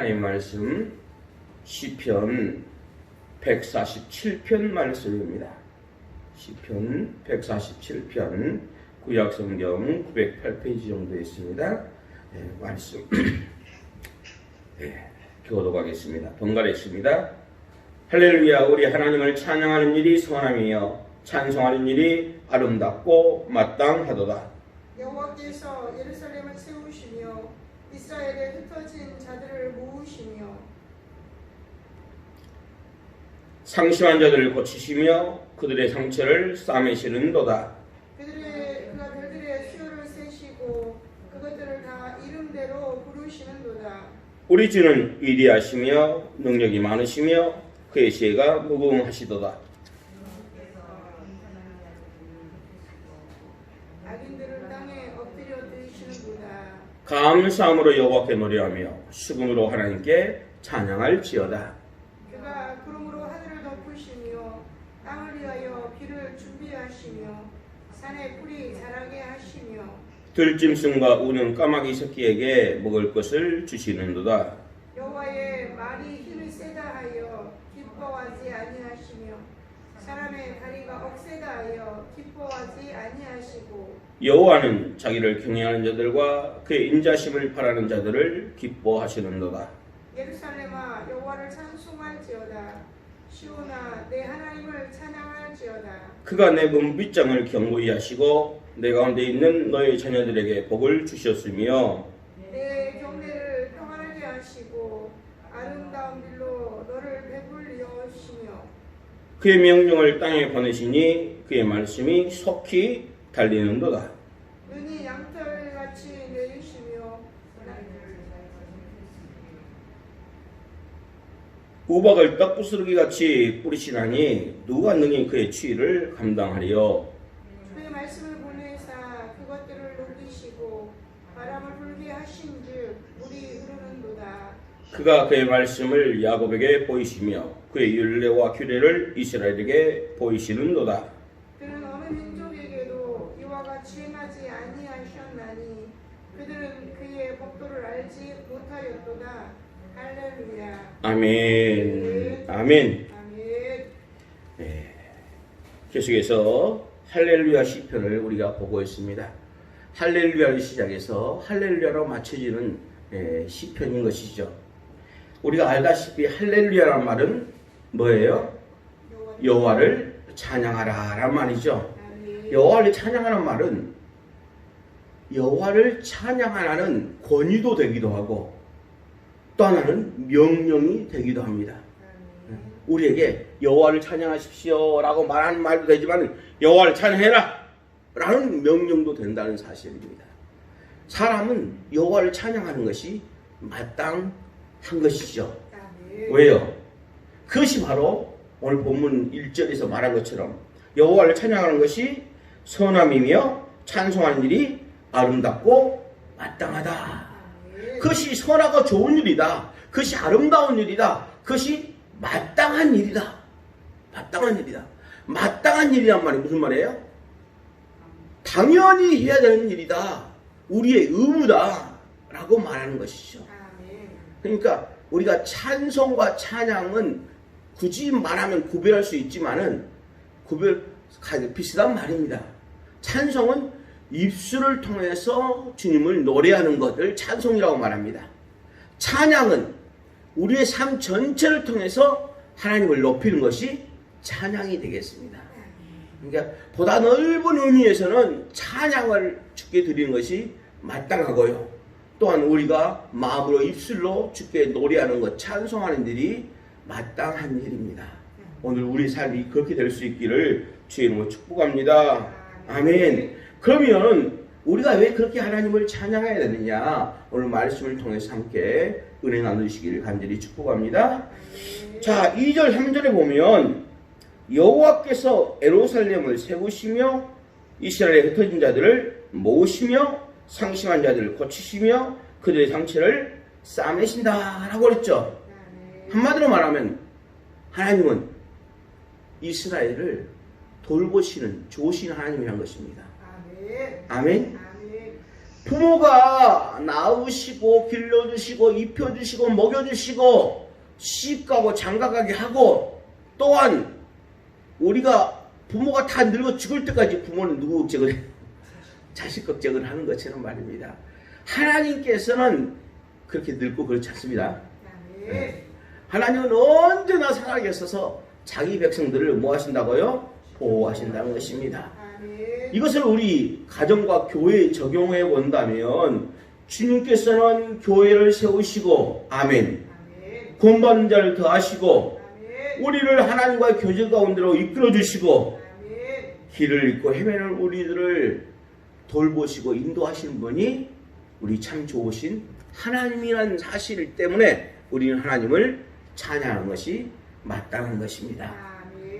하나님 말씀 시편 147편 말씀입니다. 시편 147편 구약성경 908페이지 정도 있습니다. 말씀 교독하겠습니다. 번갈했습니다. 할렐루야. 우리 하나님을 찬양하는 일이 선함이요 찬송하는 일이 아름답고 마땅하도다. 여호와께서 예루살렘을 세우시며 이스라엘에 흩어진 자들을 모으시며 상심한 자들을 고치시며 그들의 상처를 싸매시는도다. 그가 별들의 수요를 세시고 그것들을 다 이름대로 부르시는도다. 우리 주는 위대하시며 능력이 많으시며 그의 지혜가 무궁하시도다. 악인들을 땅에 엎드려 드리시는도다. 감사함으로 여호와께 노래하며 수금으로 하나님께 찬양할지어다. 그가 구름으로 하늘을 덮으시며 땅을 위하여 비를 준비하시며 산에 풀이 자라게 하시며 들짐승과 우는 까마귀 새끼에게 먹을 것을 주시는도다. 여호와의 말이 힘이 세다 하여 기뻐하지 아니하시며 사람의 다리가 억세다 하여 기뻐하지 아니하시고 여호와는 자기를 경외하는 자들과 그의 인자심을 바라는 자들을 기뻐하시는도다. 예루살렘아 여호와를 찬송할지어다. 시온아 내 하나님을 찬양할지어다. 그가 내 문빗장을 견고히 하시고 내 가운데 있는 너의 자녀들에게 복을 주셨으며 내 경내를 평안하게 하시고 아름다운 길로 너를 배불리어 하시며 그의 명령을 땅에 보내시니 그의 말씀이 속히 달리는도다. 눈이 양털같이 내리시며 우박을 떡부스러기 같이 뿌리시나니 누가 능히 그의 추위를 감당하리요. 그의 말씀을 보내사 그것들을 녹이시고 바람을 불게 하신즉 물이 흐르는도다. 그가 그의 말씀을 야곱에게 보이시며 그의 율례와 규례를 이스라엘에게 보이시는도다. 그는 어느 민족에게도 이와 같이 행하지 아니하셨나니 그들은 그의 법도를 알지 못하였도다. 할렐루야. 아멘. 아멘. 아멘. 계속해서 할렐루야 시편을 우리가 보고 있습니다. 할렐루야를 시작해서 할렐루야로 맞춰지는 시편인 것이죠. 우리가 알다시피 할렐루야란 말은 뭐예요? 여호와를 찬양하라 란 말이죠. 여호와를 찬양하는 말은 여호와를 찬양하라는 권위도 되기도 하고 또 하나는 명령이 되기도 합니다. 우리에게 여호와를 찬양하십시오 라고 말하는 말도 되지만 여호와를 찬양해라 라는 명령도 된다는 사실입니다. 사람은 여호와를 찬양하는 것이 마땅한 것이죠. 왜요? 그것이 바로 오늘 본문 1절에서 말한 것처럼 여호와를 찬양하는 것이 선함이며 찬송하는 일이 아름답고 마땅하다. 그것이 선하고 좋은 일이다. 그것이 아름다운 일이다. 그것이 마땅한 일이다. 마땅한 일이다. 마땅한 일이란 말이 무슨 말이에요? 당연히 해야 되는 일이다. 우리의 의무다. 라고 말하는 것이죠. 그러니까 우리가 찬송과 찬양은 굳이 말하면 구별할 수 있지만은 비슷한 말입니다. 찬송은 입술을 통해서 주님을 노래하는 것을 찬송이라고 말합니다. 찬양은 우리의 삶 전체를 통해서 하나님을 높이는 것이 찬양이 되겠습니다. 그러니까 보다 넓은 의미에서는 찬양을 주께 드리는 것이 마땅하고요. 또한 우리가 마음으로 입술로 주께 노래하는 것, 찬송하는 일이 마땅한 일입니다. 오늘 우리 삶이 그렇게 될 수 있기를 주의 이름으로 축복합니다. 아멘. 그러면 우리가 왜 그렇게 하나님을 찬양해야 되느냐? 오늘 말씀을 통해서 함께 은혜 나누시기를 간절히 축복합니다. 자, 2절 3절에 보면 여호와께서 예루살렘을 세우시며 이스라엘에 흩어진 자들을 모으시며 상심한 자들을 고치시며 그들의 상처를 싸매신다 라고 그랬죠. 한마디로 말하면 하나님은 이스라엘을 돌보시는 좋으신 하나님이란 것입니다. 아멘. 부모가 낳으시고 길러주시고 입혀주시고 먹여주시고 시집가고 장가가게 하고, 또한 우리가 부모가 다 늙어 죽을 때까지 부모는 누구 걱정을 해? 자식 걱정을 하는 것처럼 말입니다. 하나님께서는 그렇게 늙고 그렇지 않습니다. 네. 하나님은 언제나 살아계 있어서 자기 백성들을 뭐 하신다고요? 보호하신다는 것입니다. 이것을 우리 가정과 교회에 적용해 본다면 주님께서는 교회를 세우시고, 아멘, 구원받는 자를 더하시고, 우리를 하나님과의 교제 가운데로 이끌어 주시고, 길을 잃고 헤매는 우리들을 돌보시고 인도하시는 분이 우리 참 좋으신 하나님이라는 사실 때문에 우리는 하나님을 찬양하는 것이 마땅한 것입니다.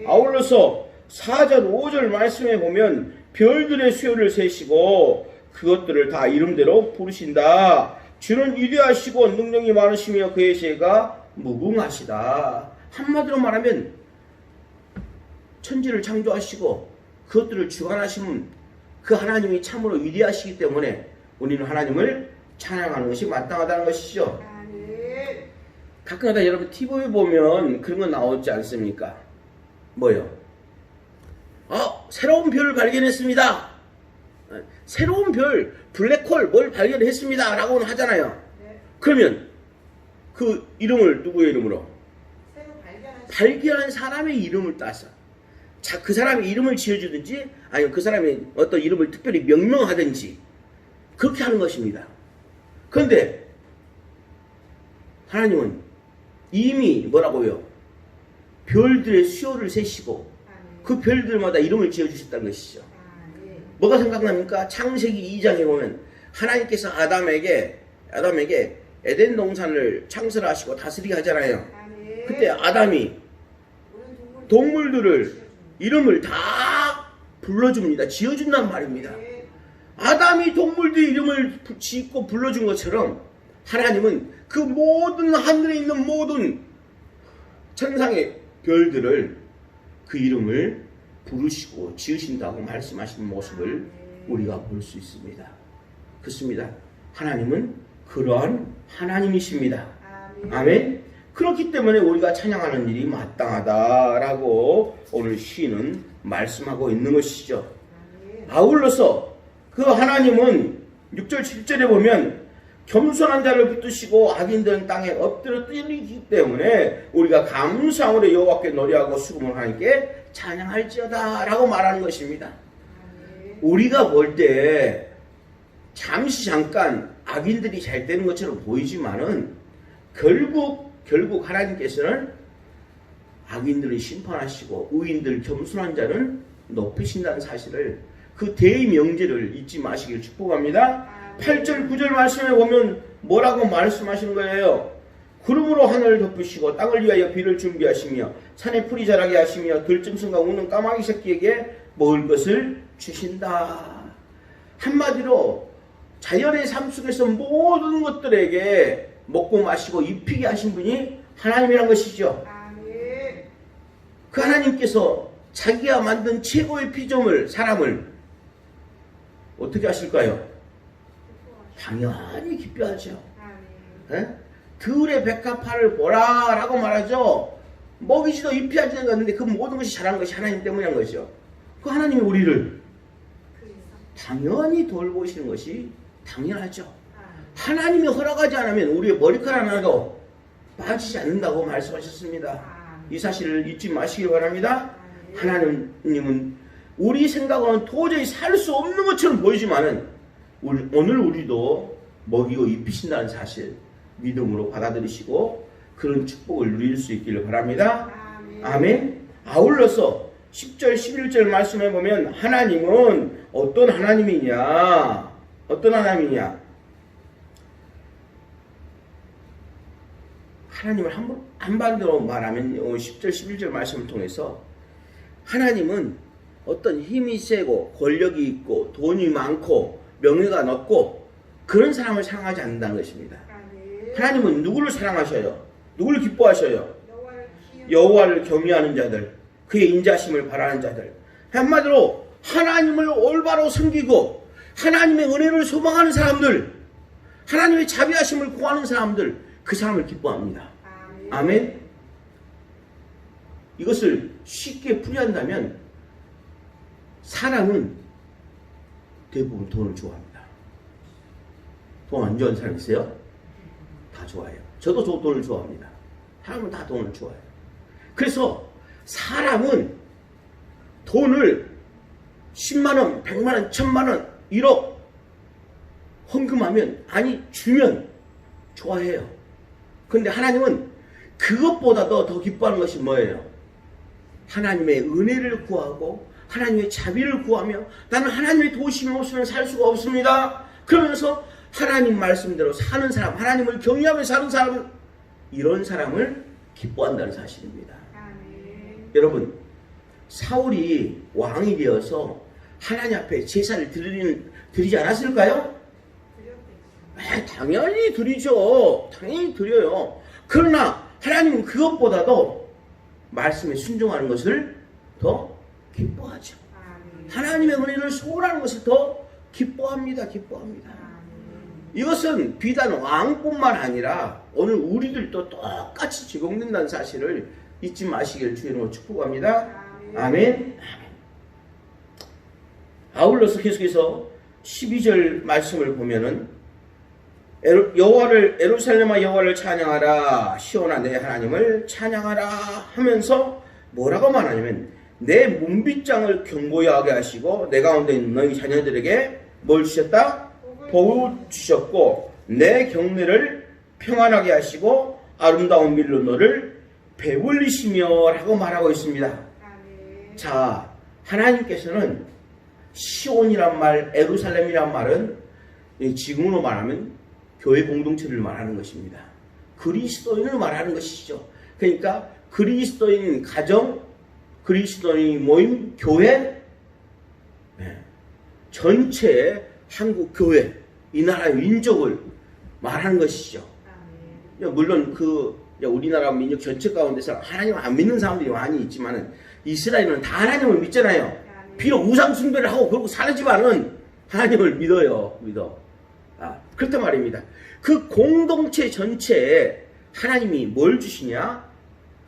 아울러서 4절 5절 말씀에 보면 별들의 수요를 세시고 그것들을 다 이름대로 부르신다. 주는 위대하시고 능력이 많으시며 그의 지혜가 무궁하시다. 한마디로 말하면 천지를 창조하시고 그것들을 주관하시는 그 하나님이 참으로 위대하시기 때문에 우리는 하나님을 찬양하는 것이 마땅하다는 것이죠. 가끔가다 여러분 TV에 보면 그런 거 나오지 않습니까? 뭐요? 새로운 별을 발견했습니다. 새로운 별, 블랙홀 뭘 발견했습니다 라고는 하잖아요. 그러면 그 이름을 누구의 이름으로? 발견한 사람의 이름을 따서 그 사람의 이름을 지어주든지 아니면 그 사람의 어떤 이름을 특별히 명명하든지 그렇게 하는 것입니다. 그런데 하나님은 이미 뭐라고요? 별들의 수요를 세시고 그 별들마다 이름을 지어주셨다는 것이죠. 뭐가 생각납니까? 창세기 2장에 보면 하나님께서 아담에게 에덴 동산을 창설하시고 다스리게 하잖아요. 그때 아담이 동물들을 이름을 다 불러줍니다. 지어준단 말입니다. 아담이 동물들 이름을 짓고 불러준 것처럼 하나님은 그 모든 하늘에 있는 모든 천상의 별들을 그 이름을 부르시고 지으신다고 말씀하신 모습을 우리가 볼 수 있습니다. 그렇습니다. 하나님은 그러한 하나님이십니다. 아멘. 그렇기 때문에 우리가 찬양하는 일이 마땅하다라고 오늘 시인은 말씀하고 있는 것이죠. 아울러서 그 하나님은 6절 7절에 보면 겸손한 자를 붙드시고 악인들은 땅에 엎드려 뛰기 때문에 우리가 감사함으로 여호와께 노래하고 수금을 하나님께 찬양할지어다 라고 말하는 것입니다. 우리가 볼 때 잠깐 악인들이 잘 되는 것처럼 보이지만은 결국 하나님께서는 악인들을 심판하시고 의인들 겸손한 자는 높이신다는 사실을 그 대명제를 잊지 마시길 축복합니다. 8절 9절 말씀에 보면 뭐라고 말씀하시는 거예요? 구름으로 하늘을 덮으시고 땅을 위하여 비를 준비하시며 산에 풀이 자라게 하시며 들짐승과 우는 까마귀 새끼에게 먹을 것을 주신다. 한마디로 자연의 삶 속에서 모든 것들에게 먹고 마시고 입히게 하신 분이 하나님이란 것이죠. 그 하나님께서 자기가 만든 최고의 피조물 사람을 어떻게 하실까요? 당연히 기뻐하죠. 들의 백합화를 보라 라고 말하죠. 먹이지도 입히하지도 않는데 그 모든 것이 잘한 것이 하나님 때문인 것이죠. 그 하나님이 우리를 당연히 돌보시는 것이 당연하죠. 하나님이 허락하지 않으면 우리의 머리카락 하나도 빠지지 않는다고 말씀하셨습니다. 이 사실을 잊지 마시기 바랍니다. 하나님은 우리 생각으로는 도저히 살 수 없는 것처럼 보이지만은 오늘 우리도 먹이고 입히신다는 사실 믿음으로 받아들이시고 그런 축복을 누릴 수 있기를 바랍니다. 아멘. 아울러서 10절 11절 말씀해 보면 하나님은 어떤 하나님이냐? 하나님을 한반도로 말하면 10절 11절 말씀을 통해서 하나님은 어떤 힘이 세고 권력이 있고 돈이 많고 명예가 높고 그런 사람을 사랑하지 않는다는 것입니다. 하나님은 누구를 사랑하셔요? 누구를 기뻐하셔요? 여호와를 경외하는 자들, 그의 인자심을 바라는 자들. 한마디로 하나님을 올바로 섬기고 하나님의 은혜를 소망하는 사람들, 하나님의 자비하심을 구하는 사람들, 그 사람을 기뻐합니다. 아멘. 이것을 쉽게 풀이한다면 사람은 대부분 돈을 좋아합니다. 돈 안 좋아하는 사람 있어요? 다 좋아해요. 저도 돈을 좋아합니다. 사람은 다 돈을 좋아해요. 그래서 사람은 돈을 10만원, 100만원, 1000만원, 1억 헌금하면, 아니 주면 좋아해요. 그런데 하나님은 그것보다도 더 기뻐하는 것이 뭐예요? 하나님의 은혜를 구하고 하나님의 자비를 구하며 나는 하나님의 도우심이 없으면 살 수가 없습니다. 그러면서 하나님 말씀대로 사는 사람, 하나님을 경외하며 사는 사람은, 이런 사람을 기뻐한다는 사실입니다. 여러분, 사울이 왕이 되어서 하나님 앞에 제사를 드리지 않았을까요? 당연히 드리죠. 당연히 드려요. 그러나 하나님은 그것보다도 말씀에 순종하는 것을 더 기뻐하죠. 하나님의 은혜를 소원하는 것을 더 기뻐합니다. 이것은 비단 왕뿐만 아니라 오늘 우리들도 똑같이 적용된다는 사실을 잊지 마시길 주의 이름으로 축복합니다. 아멘. 아울러서 계속해서 12절 말씀을 보면은 여호와를, 예루살렘아 여호와를 찬양하라, 시온아 내 하나님을 찬양하라 하면서 뭐라고 말하냐면, 내 문빗장을 견고하게 하시고 내 가운데 있는 너희 자녀들에게 뭘 주셨다? 복을 주셨고 내 경내를 평안하게 하시고 아름다운 밀로 너를 배불리시며 라고 말하고 있습니다. 자, 하나님께서는 시온이란 말, 예루살렘이란 말은 지금으로 말하면 교회 공동체를 말하는 것입니다. 그리스도인을 말하는 것이죠. 그러니까 그리스도인 가정, 그리스도인 모임, 교회, 전체 한국 교회, 이 나라의 민족을 말하는 것이죠. 물론 우리나라 민족 전체 가운데서 하나님 안 믿는 사람들이 많이 있지만은 이스라엘은 다 하나님을 믿잖아요. 비록 우상 숭배를 하고 그러고 살지만은 하나님을 믿어요. 그렇단 말입니다. 그 공동체 전체에 하나님이 뭘 주시냐?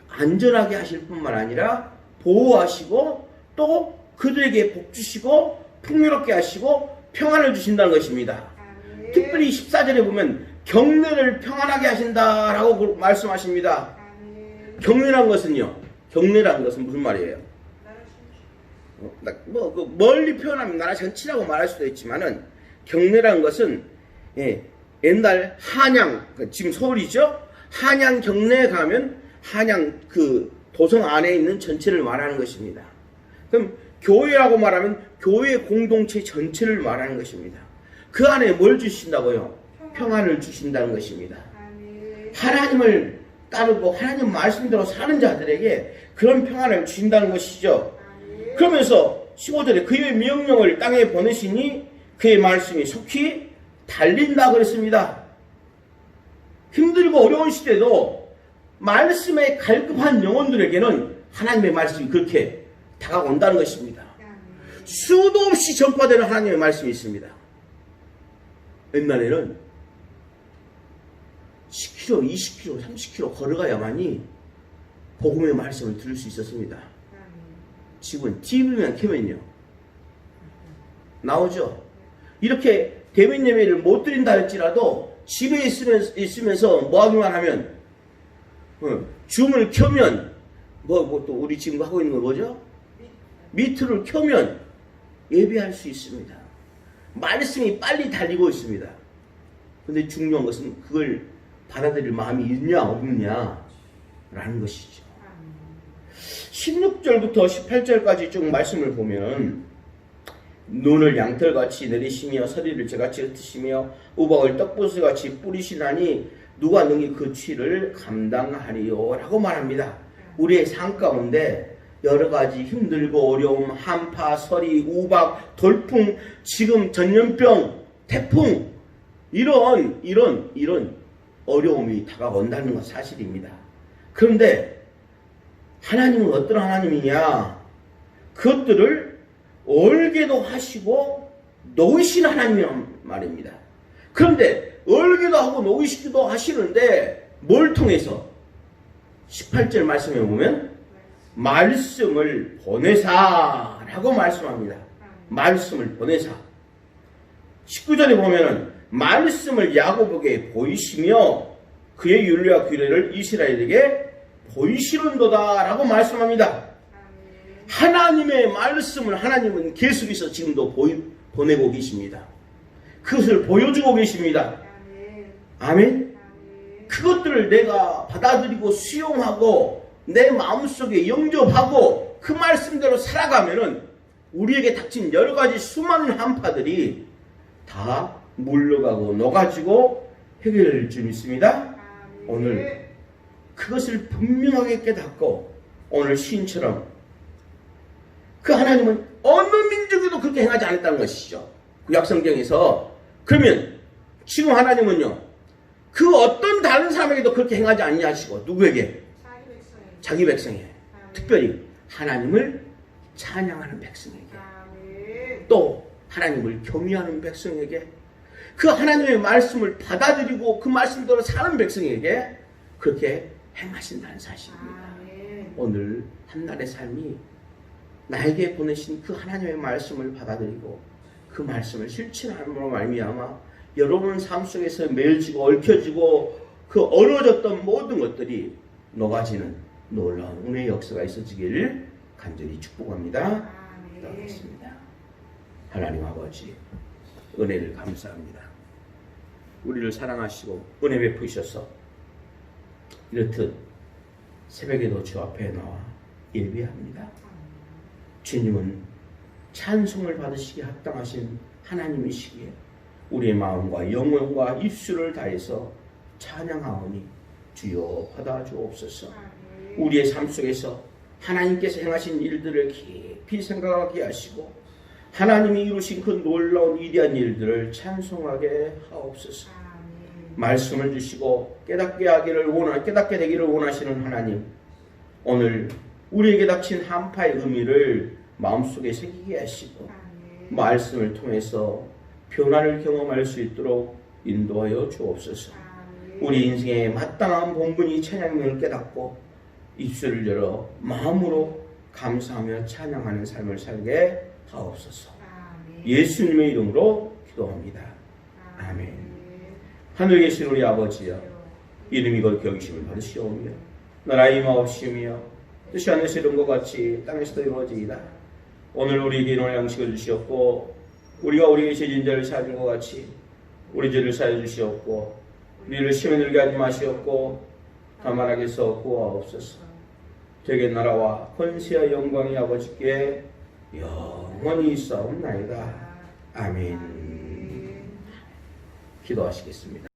안전하게 하실 뿐만 아니라 보호하시고 또 그들에게 복 주시고 풍요롭게 하시고 평안을 주신다는 것입니다. 특별히 14절에 보면 경내를 평안하게 하신다라고 말씀하십니다. 경내란 것은요. 경내란 것은 무슨 말이에요? 멀리 표현하면 나라 전체라고 말할 수도 있지만은 경내란 것은 옛날 한양, 지금 서울이죠? 한양 경내에 가면 한양 그 도성 안에 있는 전체를 말하는 것입니다. 그럼 교회라고 말하면 교회 공동체 전체를 말하는 것입니다. 그 안에 뭘 주신다고요? 평안을 주신다는 것입니다. 하나님을 따르고 하나님 말씀대로 사는 자들에게 그런 평안을 주신다는 것이죠. 그러면서 15절에 그의 명령을 땅에 보내시니 그의 말씀이 속히 달린다 그랬습니다. 힘들고 어려운 시대도 말씀에 갈급한 영혼들에게는 하나님의 말씀이 그렇게 다가온다는 것입니다. 수도 없이 전파되는 하나님의 말씀이 있습니다. 옛날에는 10km, 20km, 30km 걸어가야만이 복음의 말씀을 들을 수 있었습니다. 지금은 TV만 켜면요 나오죠. 이렇게 대면 예배를 못 드린다 할지라도 집에 있으면서 뭐 하기만 하면 줌을 켜면 또 우리 지금 하고 있는 거 뭐죠? 미트를 켜면 예배할 수 있습니다. 말씀이 빨리 달리고 있습니다. 근데 중요한 것은 그걸 받아들일 마음이 있냐 없느냐 라는 것이죠. 16절부터 18절까지 쭉 말씀을 보면 눈을 양털같이 내리시며 서리를 재같이 흩으시며 우박을 떡부스같이 뿌리시나니 누가 능히 그 취를 감당하리요 라고 말합니다. 우리의 삶 가운데 여러 가지 힘들고 어려움, 한파, 서리, 우박, 돌풍, 지금 전염병, 태풍 이런 어려움이 다가온다는 건 사실입니다. 그런데 하나님은 어떤 하나님이냐? 그것들을 얼게도 하시고 놓으신 하나님이란 말입니다. 그런데 얼기도 하고 놓으시기도 하시는데 뭘 통해서? 18절 말씀에 보면 말씀을 보내사라고 말씀합니다. 말씀을 보내사. 19절에 보면은 말씀을 야고보에게 보이시며 그의 윤례와 규례를 이스라엘에게 보이시는도다라고 말씀합니다. 하나님의 말씀을 하나님은 계속해서 지금도 보내고 계십니다. 그것을 보여주고 계십니다. 아멘. 그것들을 내가 받아들이고 수용하고 내 마음속에 영접하고 그 말씀대로 살아가면은 우리에게 닥친 여러 가지 수많은 한파들이 다 물러가고 녹아지고 해결될 줄 믿습니다. 오늘 그것을 분명하게 깨닫고 오늘 시인처럼 그 하나님은 어느 민족에도 그렇게 행하지 않았다는 것이죠. 구약성경에서. 그러면 지금 하나님은요, 그 어떤 다른 사람에게도 그렇게 행하지 않냐 하시고 누구에게? 자기 백성에. 특별히 하나님을 찬양하는 백성에게, 또 하나님을 경외하는 백성에게, 그 하나님의 말씀을 받아들이고 그 말씀대로 사는 백성에게 그렇게 행하신다는 사실입니다. 오늘 한날의 삶이 나에게 보내신 그 하나님의 말씀을 받아들이고 그 말씀을 실천함으로 말미암아 여러분 삶 속에서 매일지고 얽혀지고 그 어려졌던 모든 것들이 녹아지는 놀라운 은혜의 역사가 있어지기를 간절히 축복합니다. 기도하겠습니다. 하나님 아버지, 은혜를 감사합니다. 우리를 사랑하시고 은혜 베푸셔서 이렇듯 새벽에도 주 앞에 나와 예배합니다. 주님은 찬송을 받으시기에 합당하신 하나님이시기에 우리의 마음과 영혼과 입술을 다해서 찬양하오니 주여 받아주옵소서. 우리의 삶 속에서 하나님께서 행하신 일들을 깊이 생각하게 하시고 하나님이 이루신 그 놀라운 위대한 일들을 찬송하게 하옵소서. 말씀을 주시고 깨닫게 되기를 원하시는 하나님, 오늘 우리에게 닥친 한파의 의미를 마음속에 새기게 하시고 말씀을 통해서 변화를 경험할 수 있도록 인도하여 주옵소서. 우리 인생에 마땅한 본분이 찬양을 깨닫고 입술을 열어 마음으로 감사하며 찬양하는 삶을 살게 하옵소서. 예수님의 이름으로 기도합니다. 아멘. 하늘에 계신 우리 아버지여, 이름이 거룩히 여기심을 받으시오며 나라의 임하옵시며 뜻이 하늘에서 이룬 것 같이 땅에서도 이루어지이다. 오늘 우리에게 일용할 양식을 주시옵고 우리가 우리에게 죄진 자를 사하는 것 같이 우리 죄를 사하여 주시옵고 우리를 시험에 들게 하지 마시옵고 다만 악에서 구하옵소서. 되게 나라와 권세와 영광이 아버지께 영원히 있사옵나이다. 아멘. 기도하시겠습니다.